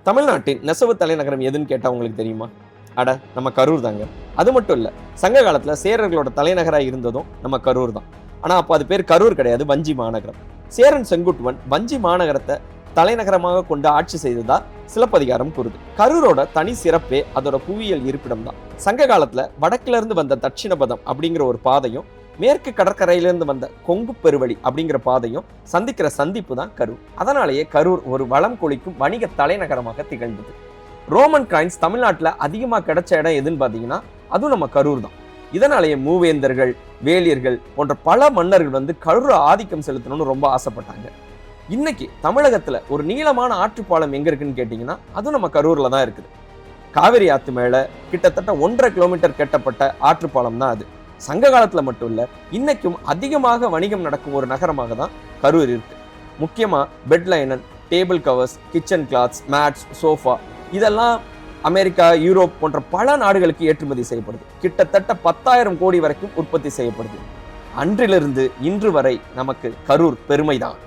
தமிழ்நாட்டின் நெசவு தலைநகரம் எதுன்னு கேட்டா உங்களுக்கு தெரியுமா? அட நம்ம கரூர் தாங்க. அது மட்டும் இல்ல, சங்க காலத்துல சேரர்களோட தலைநகரா இருந்ததும் நம்ம கரூர் தான். ஆனா அப்ப அது பேர் கரூர் கிடையாது, வஞ்சி மாநகரம். சேரன் செங்குட்டுவன் வஞ்சி மாநகரத்தை தலைநகரமாக கொண்டு ஆட்சி செய்ததா சிலப்பதிகாரம் கூறுது. கரூரோட தனி சிறப்பே அதோட புவியியல் இருப்பிடம் தான். சங்க காலத்துல வடக்குல இருந்து வந்த தட்சிணபதம் அப்படிங்கிற ஒரு பாதையும், மேற்கு கடற்கரையிலிருந்து வந்த கொங்கு பெருவழி அப்படிங்கிற பாதையும் சந்திக்கிற சந்திப்பு தான் கரூர். அதனாலேயே கரூர் ஒரு வளம் கொளிக்கும் வணிக தலைநகரமாக திகழ்ந்தது. ரோமன் காயின்ஸ் தமிழ்நாட்டில் அதிகமாக கிடைச்ச இடம் எதுன்னு பார்த்தீங்கன்னா அதுவும் நம்ம கரூர் தான். இதனாலேயே மூவேந்தர்கள், வேலியர்கள் போன்ற பல மன்னர்கள் வந்து கரூர் ஆதிக்கம் செலுத்தணும்னு ரொம்ப ஆசைப்பட்டாங்க. இன்னைக்கு தமிழகத்துல ஒரு நீளமான ஆற்றுப்பாலம் எங்க இருக்குன்னு கேட்டீங்கன்னா அதுவும் நம்ம கரூர்ல தான் இருக்குது. காவிரி ஆத்து மேல கிட்டத்தட்ட 1.5 கிலோமீட்டர் கட்டப்பட்ட ஆற்றுப்பாலம் தான் அது. சங்க காலத்துல மட்டும் இல்ல, இன்னைக்கும் அதிகமாக வணிகம் நடக்கும் ஒரு நகரமாக தான் கரூர் இருக்கு. முக்கியமா bed linen, table covers, kitchen cloths, mats, sofa இதெல்லாம் அமெரிக்கா, யூரோப் போன்ற பல நாடுகளுக்கு ஏற்றுமதி செய்யப்படுது. கிட்டத்தட்ட 10,000 கோடி வரைக்கும் உற்பத்தி செய்யப்படுது. அன்றிலிருந்து இன்று வரை நமக்கு கரூர் பெருமைதான்.